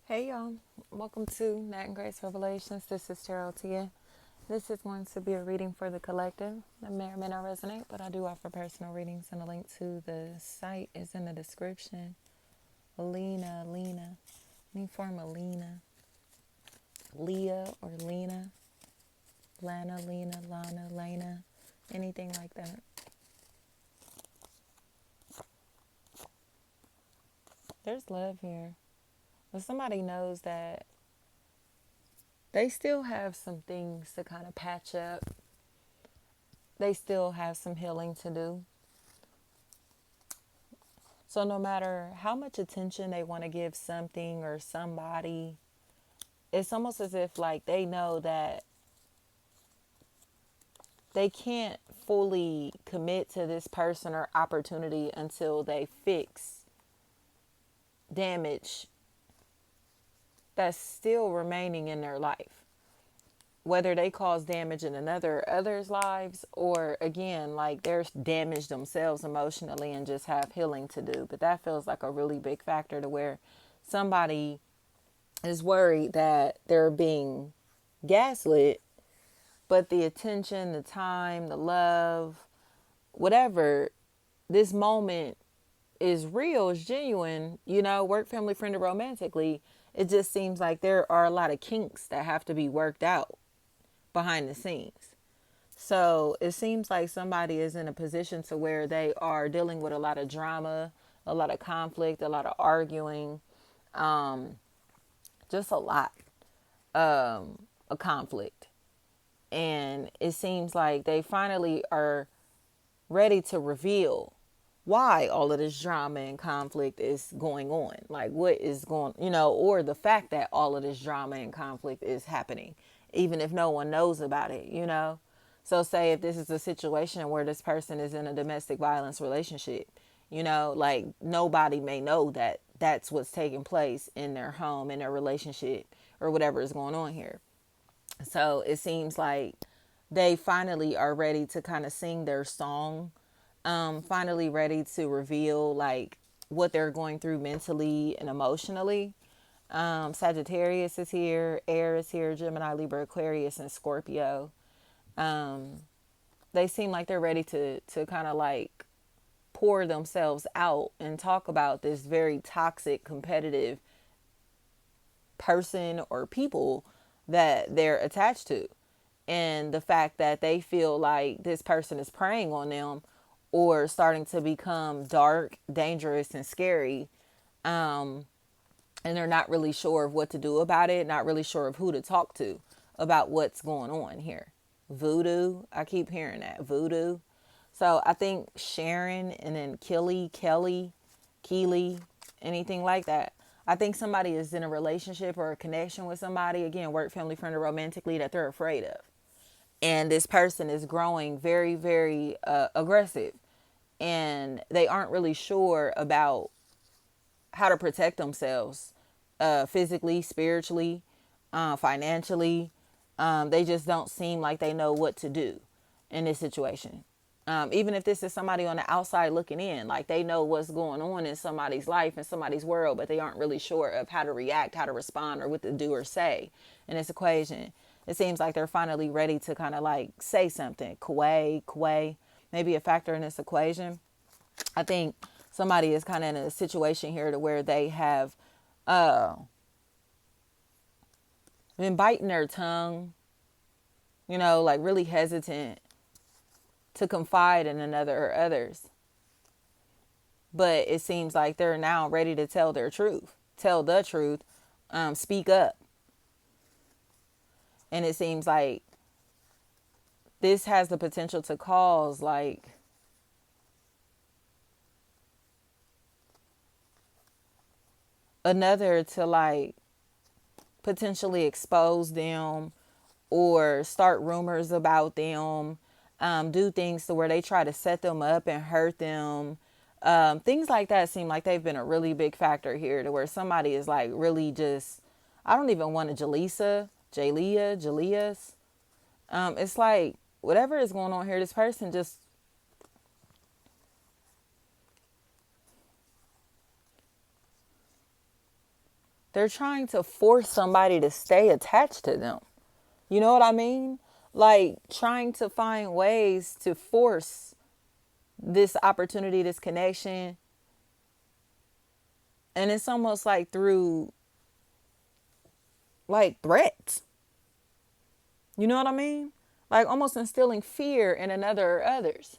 Hey y'all, welcome to Nat and Grace Revelations. This is Tarot Tia. This is going to be a reading for the collective. It may or may not resonate, but I do offer personal readings, and a link to the site is in the description. Lena, any form of Lena, Leah or Lena, Lana, Lena, Lana, Lena, anything like that. There's love here, but somebody knows that they still have some things to kind of patch up. They still have some healing to do. So no matter how much attention they want to give something or somebody, it's almost as if like they know that they can't fully commit to this person or opportunity until they fix damage that's still remaining in their life. Whether they cause damage in others' lives, or again, like they're damaged themselves emotionally and just have healing to do. But that feels like a really big factor to where somebody is worried that they're being gaslit, but the attention, the time, the love, whatever, this moment is real, is genuine, work, family, friend, or romantically. It just seems like there are a lot of kinks that have to be worked out behind the scenes. So it seems like somebody is in a position to where they are dealing with a lot of drama, a lot of conflict, a lot of arguing, just a lot, a conflict. And it seems like they finally are ready to reveal why all of this drama and conflict is going on. Like what is going, or the fact that all of this drama and conflict is happening, even if no one knows about it. So say if this is a situation where this person is in a domestic violence relationship, like nobody may know that that's what's taking place in their home, in their relationship, or whatever is going on here. So it seems like they finally are ready to kind of sing their song, finally ready to reveal like what they're going through mentally and emotionally. Sagittarius is here, Air is here, Gemini, Libra, Aquarius, and Scorpio. They seem like they're ready to kind of like pour themselves out and talk about this very toxic, competitive person or people that they're attached to, and the fact that they feel like this person is preying on them or starting to become dark, dangerous, and scary. And they're not really sure of what to do about it, not really sure of who to talk to about what's going on here. Voodoo, I keep hearing that. Voodoo. So I think Sharon and then Kelly, Keely, anything like that. I think somebody is in a relationship or a connection with somebody, again, work, family, friend, or romantically, that they're afraid of. And this person is growing very, very aggressive. And they aren't really sure about how to protect themselves physically, spiritually, financially. They just don't seem like they know what to do in this situation. Even if this is somebody on the outside looking in, like they know what's going on in somebody's life and somebody's world, but they aren't really sure of how to react, how to respond, or what to do or say in this equation. It seems like they're finally ready to kind of like say something. Kway, maybe a factor in this equation. I think somebody is kind of in a situation here to where they have been biting their tongue, like really hesitant to confide in another or others. But it seems like they're now ready to tell tell the truth, speak up. And it seems like this has the potential to cause like another to like potentially expose them or start rumors about them, do things to where they try to set them up and hurt them. Things like that seem like they've been a really big factor here to where somebody is like really just, I don't even want to Jalias. It's like whatever is going on here, this person just, they're trying to force somebody to stay attached to them. You know what I mean? Like trying to find ways to force this opportunity, this connection. And it's almost like through like threats. You know what I mean? Like almost instilling fear in another or others.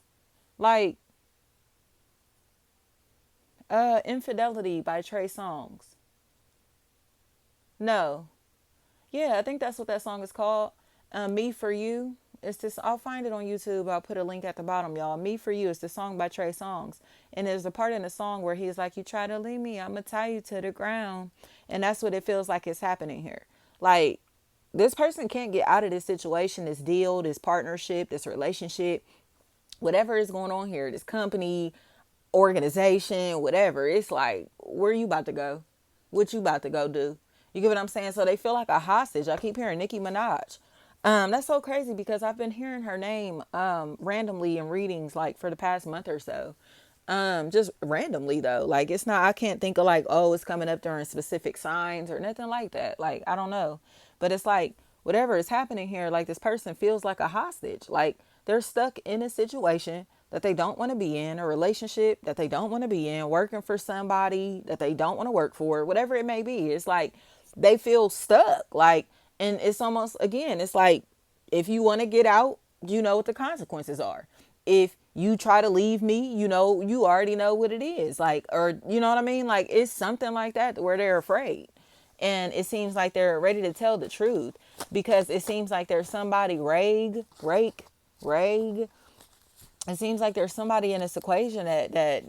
Like Infidelity by Trey Songz. No. Yeah, I think that's what that song is called. Me for You. It's this. I'll find it on YouTube. I'll put a link at the bottom, y'all. Me for You is the song by Trey Songz, and there's a part in the song where he's like, "You try to leave me, I'ma tie you to the ground," and that's what it feels like is happening here. Like this person can't get out of this situation, this deal, this partnership, this relationship, whatever is going on here, this company, organization, whatever. It's like, where you about to go? What you about to go do? You get what I'm saying? So they feel like a hostage. I keep hearing Nicki Minaj. That's so crazy because I've been hearing her name randomly in readings like for the past month or so. Just randomly though. Like it's not, I can't think of like, oh, it's coming up during specific signs or nothing like that. Like, I don't know. But it's like whatever is happening here, like this person feels like a hostage. Like they're stuck in a situation that they don't want to be in, a relationship that they don't want to be in, working for somebody that they don't want to work for, whatever it may be. It's like they feel stuck. Like, and it's almost, again, it's like if you want to get out, you know what the consequences are. If you try to leave me, you know, you already know what it is. Like, or you know what I mean? Like it's something like that where they're afraid. And it seems like they're ready to tell the truth because it seems like there's somebody rag. It seems like there's somebody in this equation that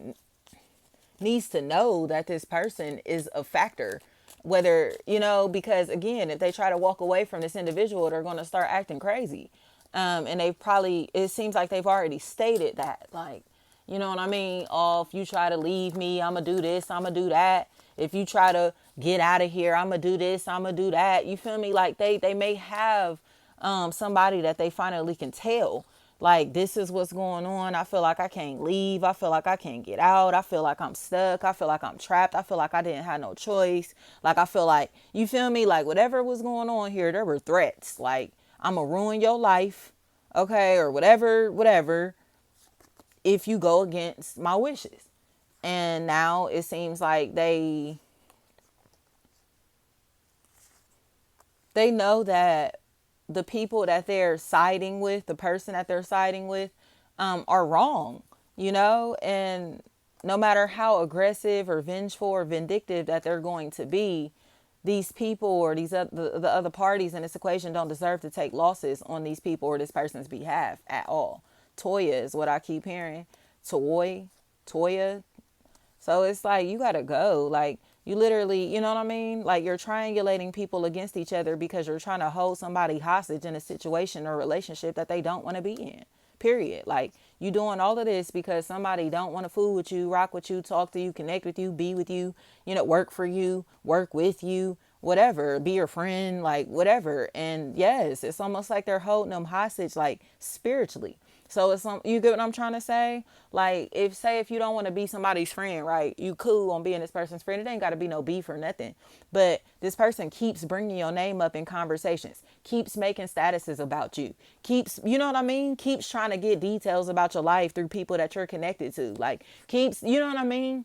needs to know that this person is a factor. Whether, you know, because again, if they try to walk away from this individual, they're going to start acting crazy. And they probably, it seems like they've already stated that, like, you know what I mean? Oh, if you try to leave me, I'm going to do this, I'm going to do that. If you try to get out of here, I'm going to do this, I'm going to do that. You feel me? Like they may have somebody that they finally can tell. Like, this is what's going on. I feel like I can't leave. I feel like I can't get out. I feel like I'm stuck. I feel like I'm trapped. I feel like I didn't have no choice. Like, I feel like, you feel me? Like, whatever was going on here, there were threats. Like, I'm going to ruin your life, okay, or whatever, if you go against my wishes. And now it seems like they know that the people that they're siding with, the person that they're siding with, are wrong, you know, and no matter how aggressive or vengeful or vindictive that they're going to be, these people or the other parties in this equation don't deserve to take losses on these people or this person's behalf at all. Toya is what I keep hearing. Toya. So it's like, you got to go. Like, you literally, you know what I mean? Like, you're triangulating people against each other because you're trying to hold somebody hostage in a situation or relationship that they don't want to be in. Period. Like, you doing all of this because somebody don't want to fool with you, rock with you, talk to you, connect with you, be with you, you know, work for you, work with you, whatever, be your friend, like whatever. And yes, it's almost like they're holding them hostage, like spiritually. So it's you get what I'm trying to say? Like, if you don't want to be somebody's friend, right? You cool on being this person's friend. It ain't got to be no beef or nothing. But this person keeps bringing your name up in conversations, keeps making statuses about you, keeps, you know what I mean? Keeps trying to get details about your life through people that you're connected to. Like, keeps, you know what I mean?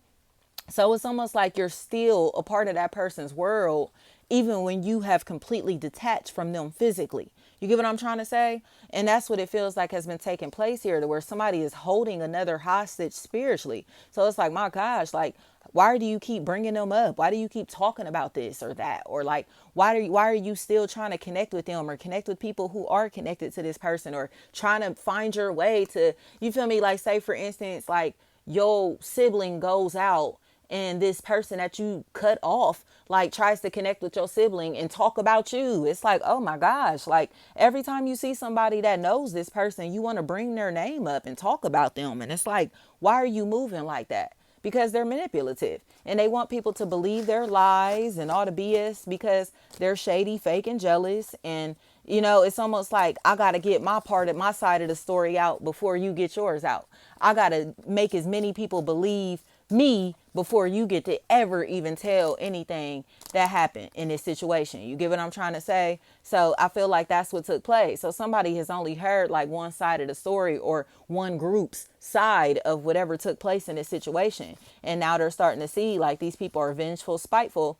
So it's almost like you're still a part of that person's world, even when you have completely detached from them physically. You get what I'm trying to say? And that's what it feels like has been taking place here, to where somebody is holding another hostage spiritually. So it's like, my gosh, like, why do you keep bringing them up? Why do you keep talking about this or that? Or like, why are you still trying to connect with them or connect with people who are connected to this person, or trying to find your way to, you feel me? Like, say for instance, like your sibling goes out and this person that you cut off, like, tries to connect with your sibling and talk about you. It's like, oh my gosh, like, every time you see somebody that knows this person, you want to bring their name up and talk about them. And it's like, why are you moving like that? Because they're manipulative and they want people to believe their lies and all the BS because they're shady, fake, and jealous. And, you know, it's almost like, I got to get my part of my side of the story out before you get yours out. I got to make as many people believe me before you get to ever even tell anything that happened in this situation. You get what I'm trying to say? So I feel like that's what took place. So somebody has only heard like one side of the story or one group's side of whatever took place in this situation. And now they're starting to see like these people are vengeful, spiteful,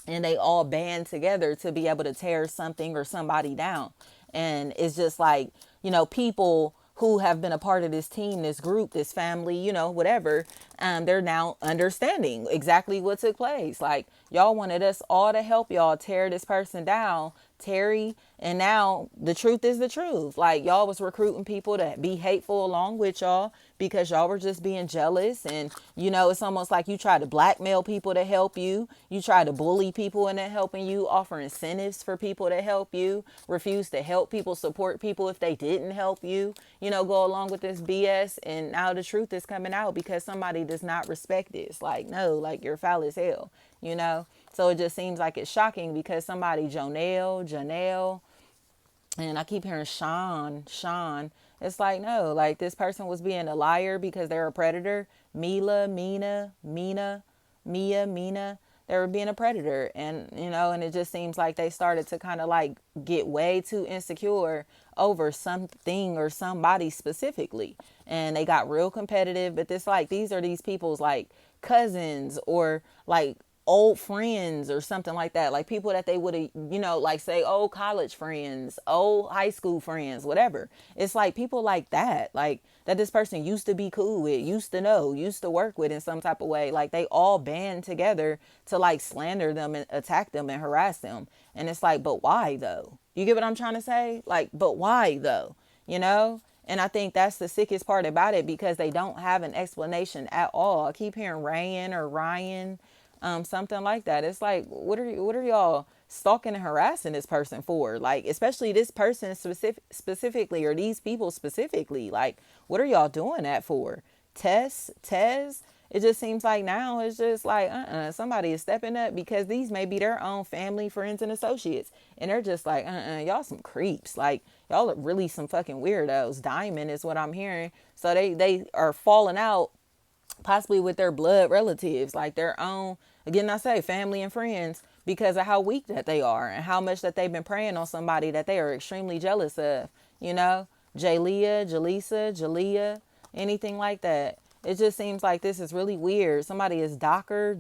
and they all band together to be able to tear something or somebody down. And it's just like, people who have been a part of this team, this group, this family, whatever, they're now understanding exactly what took place. Like, y'all wanted us all to help y'all tear this person down, Terry, and now the truth is the truth. Like, y'all was recruiting people to be hateful along with y'all because y'all were just being jealous. And, it's almost like you try to blackmail people to help you. You try to bully people into helping you, offer incentives for people to help you, refuse to help people, support people if they didn't help you, go along with this BS. And now the truth is coming out because somebody does not respect this. Like, no, like, you're foul as hell, So it just seems like it's shocking because somebody, Janelle, and I keep hearing Sean. It's like, no, like this person was being a liar because they're a predator. Mina. They were being a predator. And, and it just seems like they started to kind of like get way too insecure over something or somebody specifically. And they got real competitive. But these are these people's like cousins or like old friends or something like that, like people that they would have, like say old college friends, old high school friends, whatever. It's like people like that, like that this person used to be cool with, used to know, used to work with in some type of way. Like they all band together to like slander them and attack them and harass them. And it's like, but why though? You get what I'm trying to say? Like, but why though? And I think that's the sickest part about it because they don't have an explanation at all. I keep hearing Ryan, something like that. It's like, what are y'all stalking and harassing this person for? Like, especially this person specifically, or these people specifically. Like, what are y'all doing that for? Tez. It just seems like now it's just like, somebody is stepping up because these may be their own family, friends, and associates. And they're just like, y'all some creeps. Like, y'all are really some fucking weirdos. Diamond is what I'm hearing. So they are falling out possibly with their blood relatives, like their own, again, I say family and friends, because of how weak that they are and how much that they've been preying on somebody that they are extremely jealous of, Jalea, anything like that. It just seems like this is really weird. Somebody is doctor,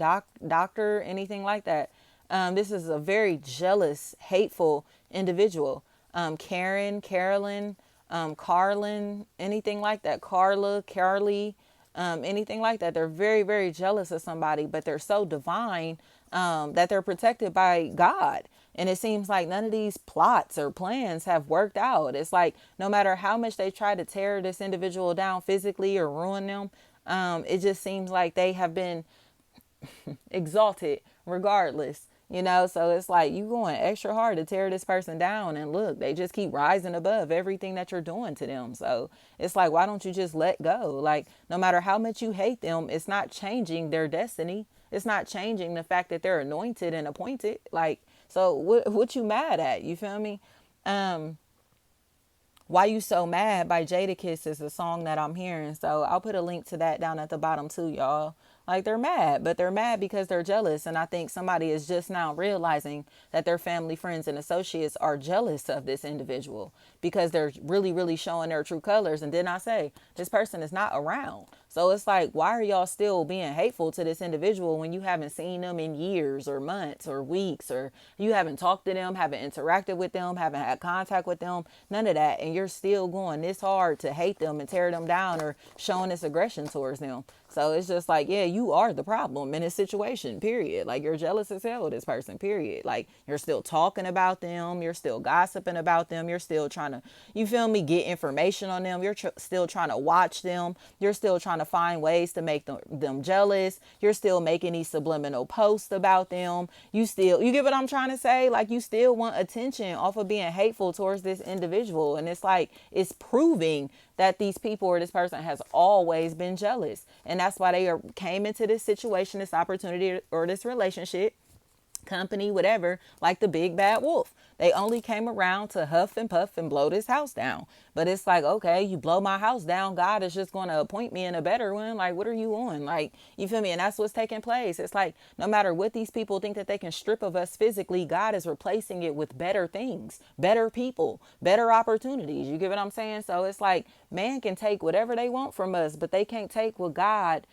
anything like that. This is a very jealous, hateful individual. Carolyn, Carlin, anything like that. Carly, anything like that. They're very, very jealous of somebody, but they're so divine that they're protected by God. And it seems like none of these plots or plans have worked out. It's like no matter how much they try to tear this individual down physically or ruin them, it just seems like they have been exalted regardless. So it's like you going extra hard to tear this person down, and look, they just keep rising above everything that you're doing to them. So it's like, why don't you just let go? Like, no matter how much you hate them, it's not changing their destiny. It's not changing the fact that they're anointed and appointed. Like, so what you mad at? You feel me? Why You So Mad by Jadakiss is a song that I'm hearing. So I'll put a link to that down at the bottom too, y'all. Like, they're mad, but they're mad because they're jealous. And I think somebody is just now realizing that their family, friends, and associates are jealous of this individual because they're really, really showing their true colors. And didn't I say this person is not around? So it's like, why are y'all still being hateful to this individual when you haven't seen them in years or months or weeks, or you haven't talked to them, haven't interacted with them, haven't had contact with them, none of that. And you're still going this hard to hate them and tear them down or showing this aggression towards them. So it's just like, yeah, you are the problem in this situation, period. Like, you're jealous as hell of this person, period. Like, you're still talking about them. You're still gossiping about them. You're still trying to, you feel me, get information on them. You're still trying to watch them. You're still trying to find ways to make them jealous. You're still making these subliminal posts about them. You get what I'm trying to say? Like, you still want attention off of being hateful towards this individual. And it's like, it's proving that these people or this person has always been jealous. And that's why they came into this situation, this opportunity, or this relationship, company, whatever, like the big bad wolf. They only came around to huff and puff and blow this house down. But it's like, okay, you blow my house down, God is just going to appoint me in a better one. Like, what are you on? Like, you feel me? And that's what's taking place. It's like, no matter what these people think that they can strip of us physically, God is replacing it with better things, better people, better opportunities. You get what I'm saying? So it's like, man can take whatever they want from us, but they can't take what God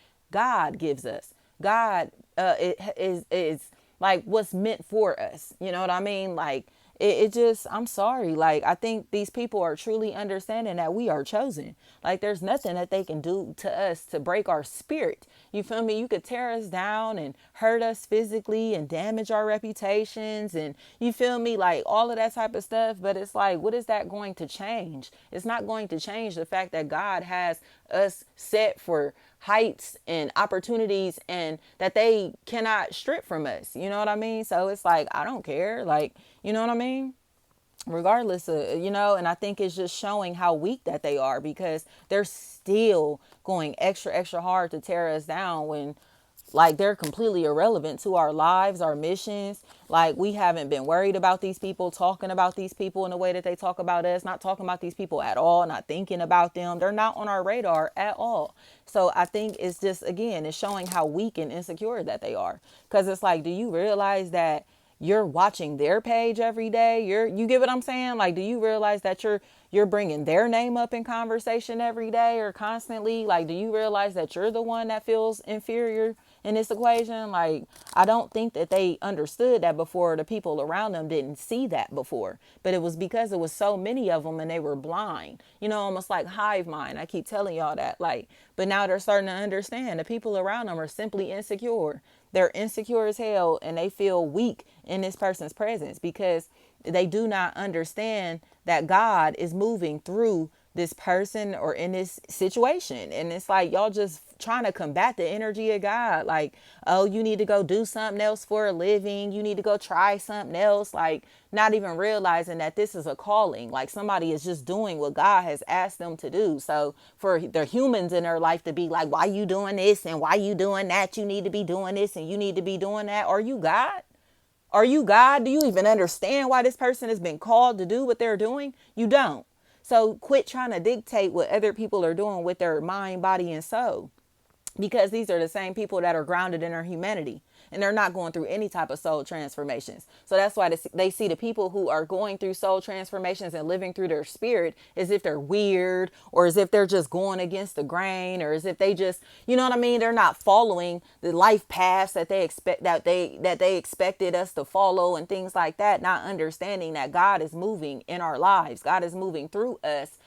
gives us. God is like what's meant for us. You know what I mean? Like it just, I'm sorry. Like, I think these people are truly understanding that we are chosen. Like, there's nothing that they can do to us to break our spirit. You feel me? You could tear us down and hurt us physically and damage our reputations and, you feel me? Like, all of that type of stuff. But it's like, what is that going to change? It's not going to change the fact that God has us set for heights and opportunities and that they cannot strip from us. You know what I mean? So it's like, I don't care. Like, you know what I mean? Regardless of, and I think it's just showing how weak that they are, because they're still going extra, extra hard to tear us down when, like, they're completely irrelevant to our lives, our missions. Like, we haven't been worried about these people, talking about these people in the way that they talk about us, not talking about these people at all, not thinking about them. They're not on our radar at all. So I think it's just, again, it's showing how weak and insecure that they are. Because it's like, do you realize that you're watching their page every day? You get what I'm saying? Like, do you realize that you're bringing their name up in conversation every day or constantly? Like, do you realize that you're the one that feels inferior in this equation? Like, I don't think that they understood that before. The people around them didn't see that before, but it was because it was so many of them and they were blind, almost like hive mind. I keep telling y'all that, like, but now they're starting to understand the people around them are simply insecure. They're insecure as hell and they feel weak in this person's presence because they do not understand that God is moving through this person or in this situation. And it's like, y'all just trying to combat the energy of God. Like, oh, you need to go do something else for a living. You need to go try something else. Like, not even realizing that this is a calling. Like, somebody is just doing what God has asked them to do. So for the humans in their life to be like, why you doing this and why you doing that? You need to be doing this and you need to be doing that. Are you God? Are you God? Do you even understand why this person has been called to do what they're doing? You don't. So quit trying to dictate what other people are doing with their mind, body, and soul, because these are the same people that are grounded in their humanity and they're not going through any type of soul transformations. So that's why they see the people who are going through soul transformations and living through their spirit as if they're weird, or as if they're just going against the grain, or as if they just, you know what I mean? They're not following the life paths that they expected us to follow and things like that, not understanding that God is moving in our lives. God is moving through us.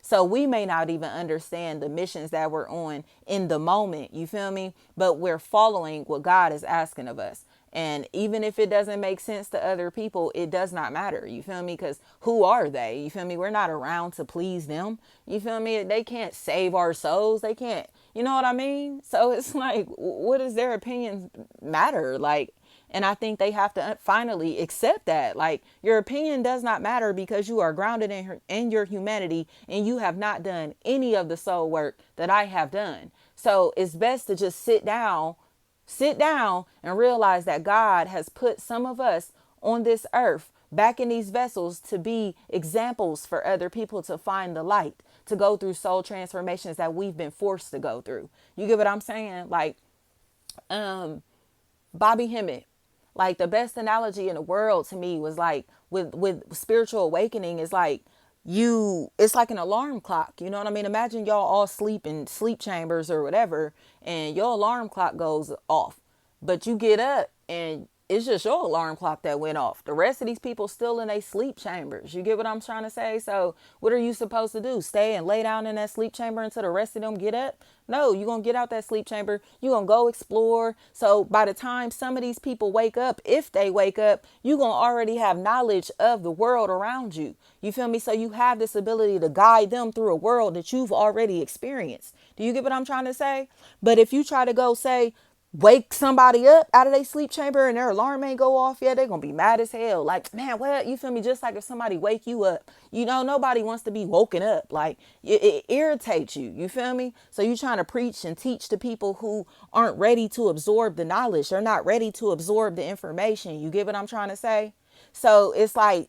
So we may not even understand the missions that we're on in the moment, you feel me? But we're following what God is asking of us. And even if it doesn't make sense to other people, it does not matter. You feel me? Because who are they? You feel me? We're not around to please them. You feel me? They can't save our souls. They can't, you know what I mean? So it's like, what does their opinions matter? Like, and I think they have to finally accept that. Like, your opinion does not matter because you are grounded in your humanity and you have not done any of the soul work that I have done. So it's best to just sit down and realize that God has put some of us on this earth back in these vessels to be examples for other people to find the light, to go through soul transformations that we've been forced to go through. You get what I'm saying? Like, Bobby Hemmett. Like, the best analogy in the world to me was like with spiritual awakening is like it's like an alarm clock. You know what I mean? Imagine y'all all sleep in sleep chambers or whatever, and your alarm clock goes off, but you get up and it's just your alarm clock that went off. The rest of these people still in their sleep chambers. You get what I'm trying to say? So what are you supposed to do? Stay and lay down in that sleep chamber until the rest of them get up? No, you're going to get out that sleep chamber. You're going to go explore. So by the time some of these people wake up, if they wake up, you're going to already have knowledge of the world around you. You feel me? So you have this ability to guide them through a world that you've already experienced. Do you get what I'm trying to say? But if you try to go say, wake somebody up out of their sleep chamber and their alarm ain't go off yet, they're gonna be mad as hell. Like, man, what? You feel me? Just like if somebody wake you up, nobody wants to be woken up. Like, it irritates you. You feel me? So you trying to preach and teach to people who aren't ready to absorb the knowledge. They're not ready to absorb the information. You get what I'm trying to say? So it's like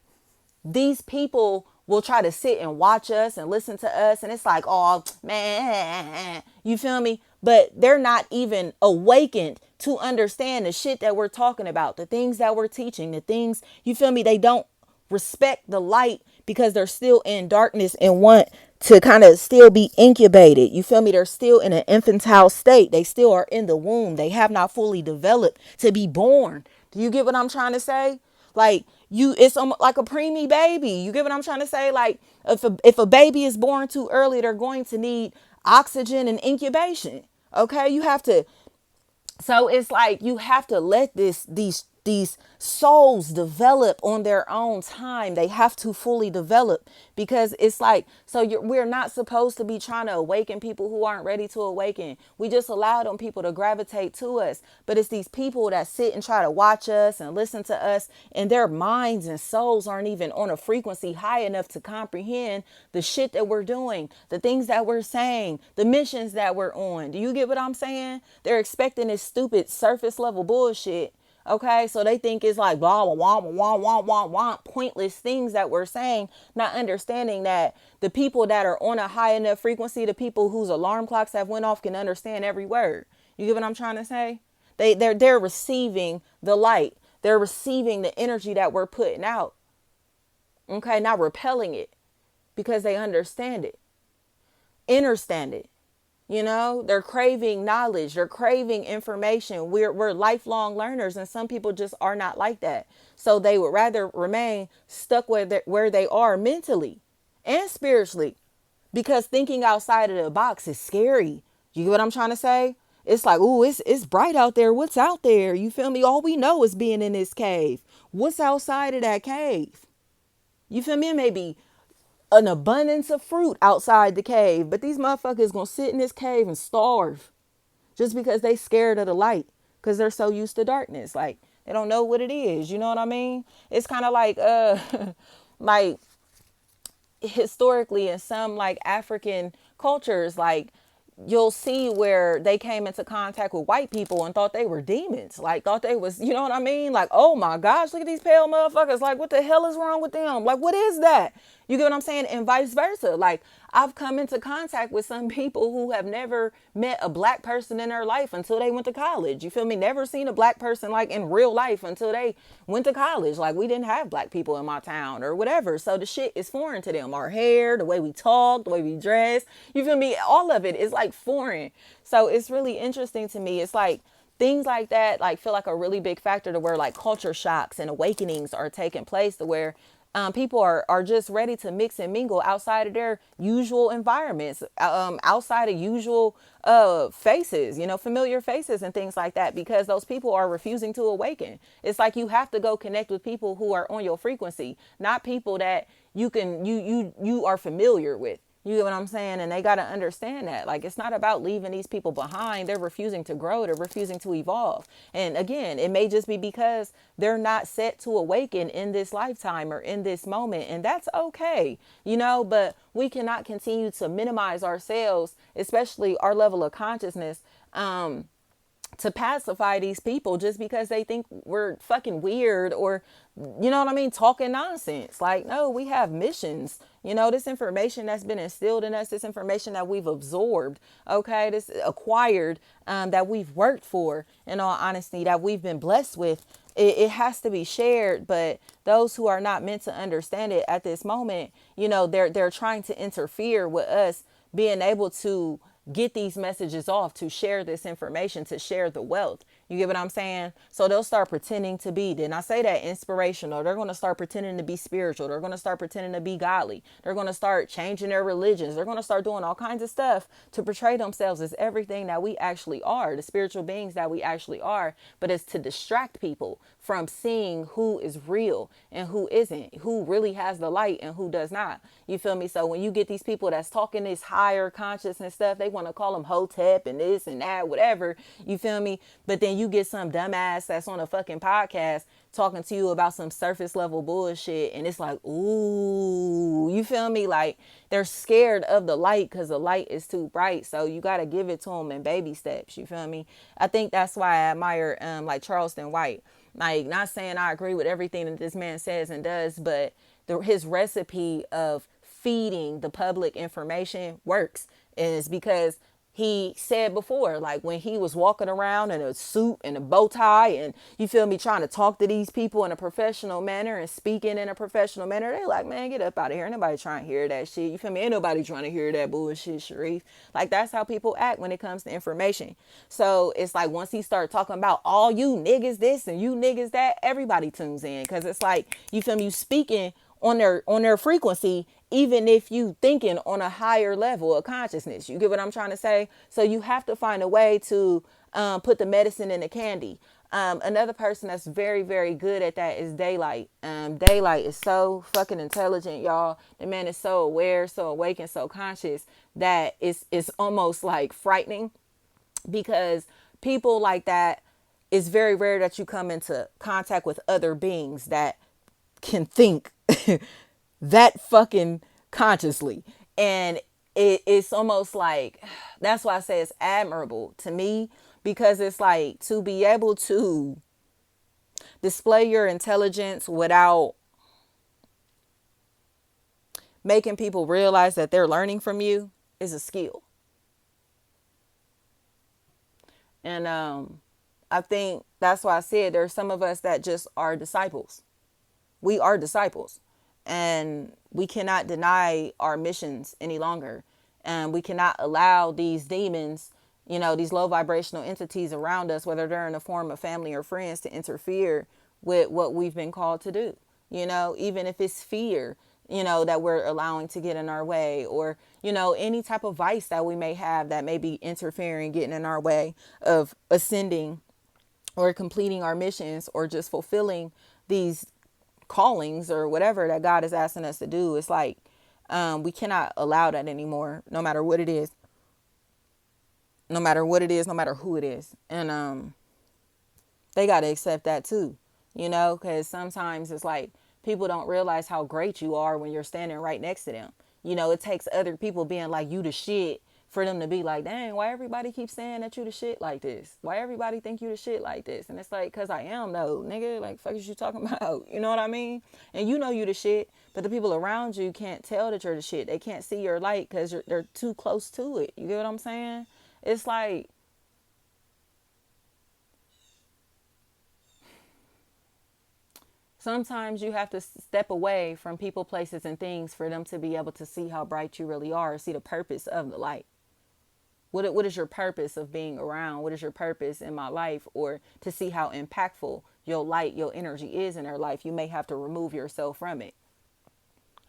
these people will try to sit and watch us and listen to us, and it's like, oh man, you feel me? But they're not even awakened to understand the shit that we're talking about, the things that we're teaching, the things, you feel me? They don't respect the light because they're still in darkness and want to kind of still be incubated. You feel me? They're still in an infantile state. They still are in the womb. They have not fully developed to be born. Do you get what I'm trying to say? Like, it's like a preemie baby. You get what I'm trying to say? Like, if a baby is born too early, they're going to need oxygen and incubation. Okay, you have to. So it's like you have to let these souls develop on their own time. They have to fully develop, because it's like, so we're not supposed to be trying to awaken people who aren't ready to awaken. We just allow them people to gravitate to us. But it's these people that sit and try to watch us and listen to us, and their minds and souls aren't even on a frequency high enough to comprehend the shit that we're doing, the things that we're saying, the missions that we're on. Do you get what I'm saying? They're expecting this stupid surface level bullshit. Okay, so they think it's like blah blah blah blah blah blah blah, pointless things that we're saying, not understanding that the people that are on a high enough frequency, the people whose alarm clocks have went off, can understand every word. You get what I'm trying to say? They're receiving the light. They're receiving the energy that we're putting out. Okay, not repelling it, because they understand it, understand it. They're craving knowledge. They're craving information. We're lifelong learners, and some people just are not like that. So they would rather remain stuck where they are mentally and spiritually, because thinking outside of the box is scary. You get what I'm trying to say? It's like, ooh, it's bright out there. What's out there? You feel me? All we know is being in this cave. What's outside of that cave? You feel me? It may be an abundance of fruit outside the cave, but these motherfuckers gonna sit in this cave and starve just because they scared of the light, because they're so used to darkness. Like, they don't know what it is. You know what I mean? It's kind of like like historically in some like African cultures, like, you'll see where they came into contact with white people and thought they were demons, like thought they was, you know what I mean? Like, oh my gosh, look at these pale motherfuckers. Like, what the hell is wrong with them? Like, what is that? You get what I'm saying? And vice versa. Like, I've come into contact with some people who have never met a black person in their life until they went to college. You feel me? Never seen a black person like in real life until they went to college. Like, we didn't have black people in my town or whatever. So the shit is foreign to them. Our hair, the way we talk, the way we dress. You feel me? All of it is like foreign. So it's really interesting to me. It's like things like that like feel like a really big factor to where like culture shocks and awakenings are taking place, to where people are just ready to mix and mingle outside of their usual environments, outside of usual faces, familiar faces and things like that, because those people are refusing to awaken. It's like you have to go connect with people who are on your frequency, not people that you are familiar with. You get what I'm saying? And they got to understand that. Like, it's not about leaving these people behind. They're refusing to grow. They're refusing to evolve. And again, it may just be because they're not set to awaken in this lifetime or in this moment. And that's okay, but we cannot continue to minimize ourselves, especially our level of consciousness, to pacify these people just because they think we're fucking weird, or, you know what I mean, talking nonsense. Like, no, we have missions. This information that's been instilled in us, this information that we've absorbed, okay, this acquired, that we've worked for, in all honesty, that we've been blessed with, it has to be shared. But those who are not meant to understand it at this moment, they're trying to interfere with us being able to get these messages off, to share this information, to share the wealth. You get what I'm saying? So they'll start pretending to be, didn't I say that, inspirational? They're going to start pretending to be spiritual. They're going to start pretending to be godly. They're going to start changing their religions. They're going to start doing all kinds of stuff to portray themselves as everything that we actually are, the spiritual beings that we actually are. But it's to distract people from seeing who is real and who isn't, who really has the light and who does not. You feel me? So when you get these people that's talking this higher consciousness stuff, they want to call them hotep and this and that, whatever. You feel me? But then you get some dumbass that's on a fucking podcast talking to you about some surface level bullshit, and it's like, ooh, you feel me? Like, they're scared of the light because the light is too bright. So you got to give it to them in baby steps. You feel me? I think that's why I admire like Charleston White. Like, not saying I agree with everything that this man says and does, but his recipe of feeding the public information works. And it's because he said before, like when he was walking around in a suit and a bow tie and, you feel me, trying to talk to these people in a professional manner and speaking in a professional manner, they like, man, get up out of here. Ain't nobody trying to hear that shit. You feel me? Ain't nobody trying to hear that bullshit, Sharif. Like, that's how people act when it comes to information. So it's like, once he started talking about all you niggas this and you niggas that, everybody tunes in, because it's like, you feel me, you speaking on their frequency, even if you thinking on a higher level of consciousness. You get what I'm trying to say? So you have to find a way to put the medicine in the candy. Another person that's very, very good at that is Daylight. Daylight is so fucking intelligent, y'all. The man is so aware, so awake, and so conscious that it's almost like frightening, because people like that, it's very rare that you come into contact with other beings that can think that fucking consciously. And it's almost like, that's why I say it's admirable to me, because it's like, to be able to display your intelligence without making people realize that they're learning from you is a skill. And I think that's why I said there's some of us that just are disciples. We are disciples, and we cannot deny our missions any longer. And we cannot allow these demons, you know, these low vibrational entities around us, whether they're in the form of family or friends, to interfere with what we've been called to do. You know, even if it's fear, you know, that we're allowing to get in our way, or, you know, any type of vice that we may have that may be interfering, getting in our way of ascending or completing our missions, or just fulfilling these callings or whatever that God is asking us to do. It's like, we cannot allow that anymore, no matter what it is, no matter what it is, no matter who it is. And they got to accept that too, you know, because sometimes it's like, people don't realize how great you are when you're standing right next to them. You know, it takes other people being like, you the shit, for them to be like, dang, why everybody keeps saying that you the shit like this? Why everybody think you the shit like this? And it's like, cause I am though, nigga. Like, fuck is you talking about? You know what I mean? And you know you the shit, but the people around you can't tell that you're the shit. They can't see your light because they're too close to it. You get what I'm saying? It's like, sometimes you have to step away from people, places, and things for them to be able to see how bright you really are, see the purpose of the light. What is your purpose of being around? What is your purpose in my life? Or to see how impactful your light, your energy is in their life, you may have to remove yourself from it.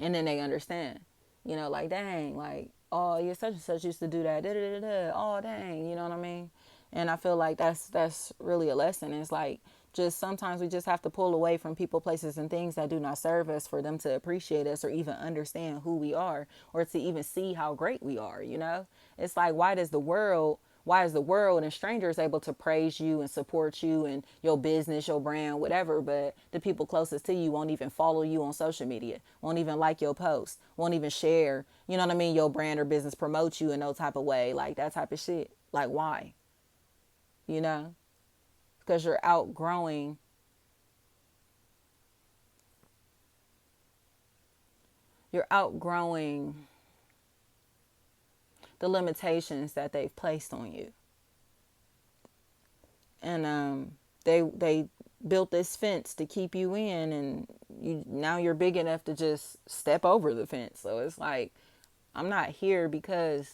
And then they understand, you know, like, dang, like, oh, yeah, such and such used to do that. Da, da, da, da. Oh, dang, you know what I mean? And I feel like that's really a lesson. It's like, just sometimes we just have to pull away from people, places, and things that do not serve us, for them to appreciate us or even understand who we are, or to even see how great we are, you know? It's like, why is the world and strangers able to praise you and support you and your business, your brand, whatever, but the people closest to you won't even follow you on social media, won't even like your post, won't even share, you know what I mean, your brand or business, promote you in no type of way, like that type of shit. Like, why? You know? Because you're outgrowing the limitations that they've placed on you. And they built this fence to keep you in, and now you're big enough to just step over the fence. So it's like, I'm not here because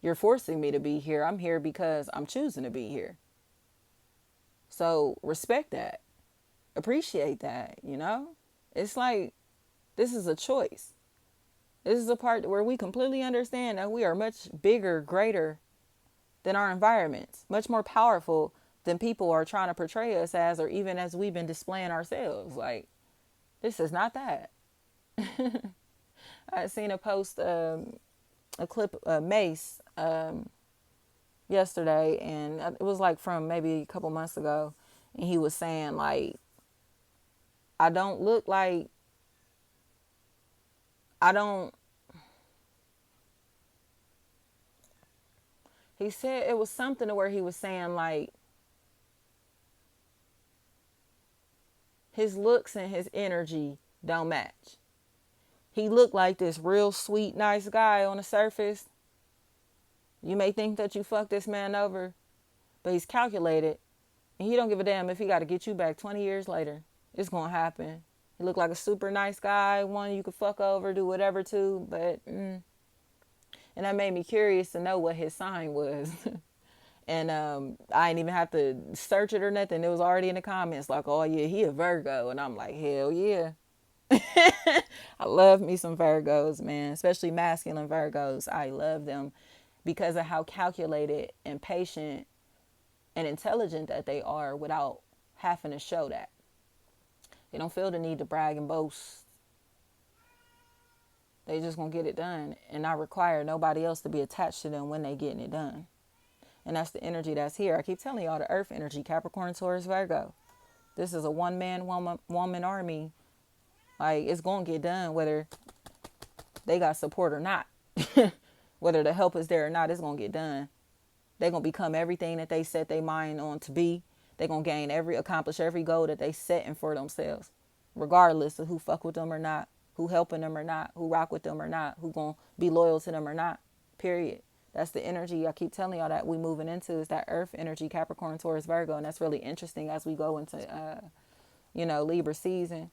you're forcing me to be here. I'm here because I'm choosing to be here. So respect that, appreciate that, It's like, this is a choice. This is a part where we completely understand that we are much bigger, greater than our environments, much more powerful than people are trying to portray us as, or even as we've been displaying ourselves. Like, this is not that. I seen a post, a clip of Mace yesterday, and it was like from maybe a couple months ago, and he was saying like, I don't look like, I don't, he said it was something to where he was saying like, his looks and his energy don't match. He looked like this real sweet, nice guy on the surface. You may think that you fucked this man over, but he's calculated, and he don't give a damn if he got to get you back 20 years later. It's going to happen. He looked like a super nice guy, one you could fuck over, do whatever to, but, and that made me curious to know what his sign was. And I didn't even have to search it or nothing. It was already in the comments like, oh yeah, he a Virgo. And I'm like, hell yeah. I love me some Virgos, man, especially masculine Virgos. I love them because of how calculated and patient and intelligent that they are without having to show that. They don't feel the need to brag and boast. They just gonna get it done and not require nobody else to be attached to them when they getting it done. And that's the energy that's here. I keep telling y'all, the earth energy, Capricorn, Taurus, Virgo. This is a one-man, woman army. Like, it's going to get done whether they got support or not. Whether the help is there or not, it's going to get done. They're going to become everything that they set their mind on to be. They're going to accomplish every goal that they setting for themselves. Regardless of who fuck with them or not, who helping them or not, who rock with them or not, who going to be loyal to them or not. Period. That's the energy I keep telling y'all that we moving into, is that earth energy, Capricorn, Taurus, Virgo. And that's really interesting as we go into, Libra season.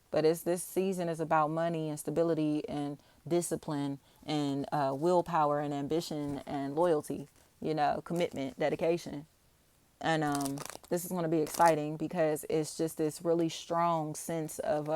But this season is about money and stability and discipline and willpower and ambition and loyalty, commitment, dedication. And this is going to be exciting because it's just this really strong sense of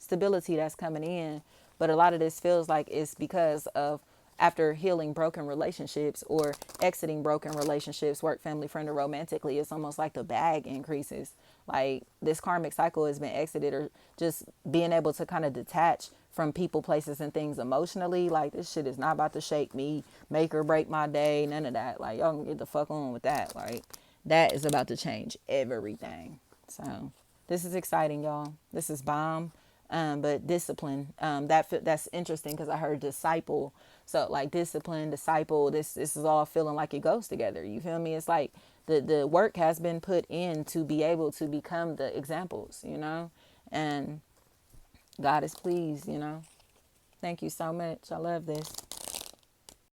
stability that's coming in. But a lot of this feels like it's because of after healing broken relationships or exiting broken relationships, work, family, friend, or romantically, it's almost like the bag increases. Like, this karmic cycle has been exited, or just being able to kind of detach from people, places, and things emotionally. Like, this shit is not about to shake me, make or break my day, none of that. Like, y'all can get the fuck on with that. Like, that is about to change everything. So this is exciting, y'all. This is bomb. But discipline, that's interesting because I heard disciple. So like discipline, disciple, this is all feeling like it goes together. You feel me? It's like the work has been put in to be able to become the examples, and God is pleased, Thank you so much. I love this.